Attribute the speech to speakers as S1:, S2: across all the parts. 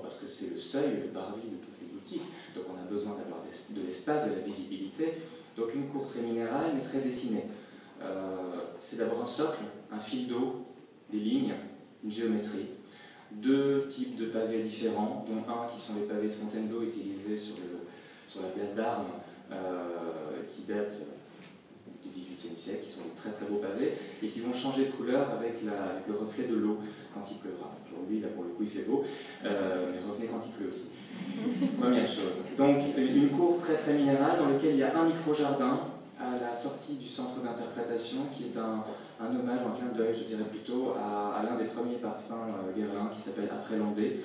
S1: parce que c'est le seuil, le parvis de toutes les boutiques, donc on a besoin d'avoir de l'espace, de la visibilité. Donc une cour très minérale, mais très dessinée. C'est d'abord un socle, un fil d'eau, des lignes, une géométrie. Deux types de pavés différents, dont un qui sont les pavés de Fontainebleau utilisés sur la place d'Armes, qui datent du XVIIIe siècle, qui sont des très très beaux pavés, et qui vont changer de couleur avec le reflet de l'eau quand il pleuvra. Aujourd'hui, là pour le coup, il fait beau, mais revenez quand il pleut aussi. Première chose. Donc, une cour très très minérale dans laquelle il y a un micro-jardin à la sortie du centre d'interprétation, qui est un hommage, un clin d'œil, je dirais plutôt, à l'un des premiers parfums Guerlain, qui s'appelle Après Landais,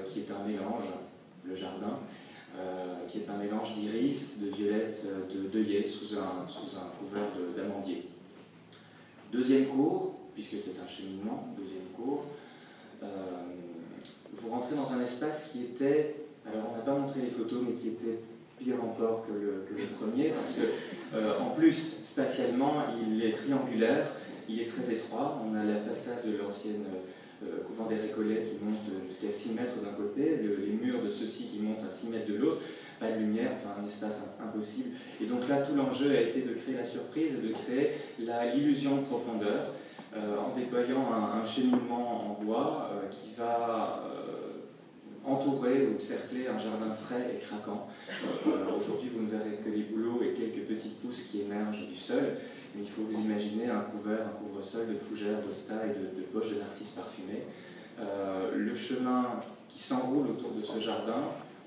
S1: qui est un mélange, le jardin, qui est un mélange d'iris, de violette, d'œillet, sous un couvert d'amandier. Deuxième cours, puisque c'est un cheminement, deuxième cours, vous rentrez dans un espace qui était, alors on n'a pas montré les photos, mais qui était pire encore que le premier, parce que en plus, spatialement, il est triangulaire, il est très étroit. On a la façade de l'ancienne couvent des Récollets qui monte jusqu'à 6 mètres d'un côté, les murs de ceux-ci qui montent à 6 mètres de l'autre, pas de lumière, enfin un espace impossible. Et donc là, tout l'enjeu a été de créer la surprise et de créer l'illusion de profondeur, en déployant un cheminement en bois qui va entourer ou cercler un jardin frais et craquant. Aujourd'hui, vous ne verrez que les bouleaux et quelques petites pousses qui émergent du sol, mais il faut vous imaginer un couvre-sol de fougères, d'ostas et de poches de narcisses parfumés. Le chemin qui s'enroule autour de ce jardin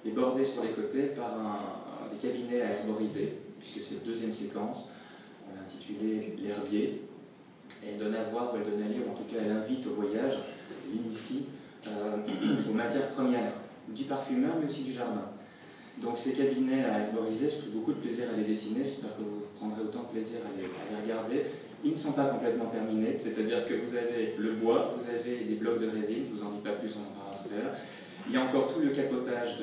S1: est bordé sur les côtés par des cabinets à herboriser, puisque c'est la deuxième séquence, on l'a intitulée L'herbier. Elle donne à voir, ou elle donne à lire, en tout cas elle invite au voyage, l'initie aux matières premières, du parfumeur mais aussi du jardin. Donc ces cabinets à herboriser, j'ai pris beaucoup de plaisir à les dessiner, j'espère que vous prendrez autant de plaisir à les regarder. Ils ne sont pas complètement terminés, c'est-à-dire que vous avez le bois, vous avez des blocs de résine, je ne vous en dis pas plus, on en parlera tout à l'heure. Il y a encore tout le capotage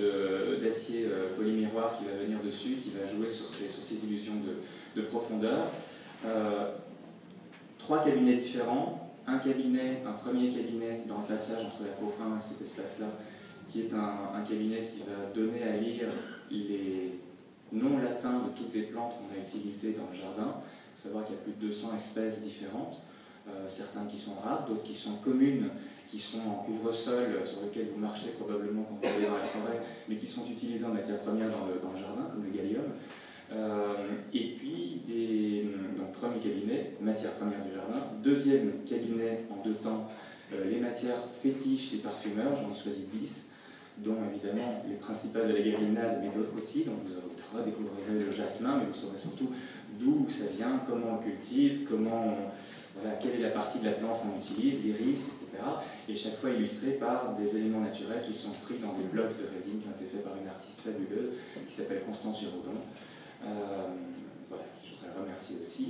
S1: d'acier polymiroir qui va venir dessus, qui va jouer sur ces illusions de profondeur. 3 cabinets différents, un premier cabinet dans le passage entre la cour 1 et cet espace-là, qui est un cabinet qui va donner à lire les noms latins de toutes les plantes qu'on a utilisées dans le jardin. Il faut savoir qu'il y a plus de 200 espèces différentes, certaines qui sont rares, d'autres qui sont communes, qui sont en couvre-sol, sur lesquelles vous marchez probablement quand vous allez dans la forêt, mais qui sont utilisées en matière première dans le jardin, comme le gallium. Et puis, donc premier cabinet, matière première du jardin. Deuxième cabinet en 2 temps, les matières fétiches des parfumeurs, j'en ai choisi 10, dont évidemment les principales de la guérinade, mais d'autres aussi. Donc vous redécouvrirez le jasmin, mais vous saurez surtout d'où ça vient, comment on cultive, voilà, quelle est la partie de la plante qu'on utilise, l'iris, etc. Et chaque fois illustré par des éléments naturels qui sont pris dans des blocs de résine qui ont été faits par une artiste fabuleuse qui s'appelle Constance Giraudon. Voilà, je voudrais remercier aussi.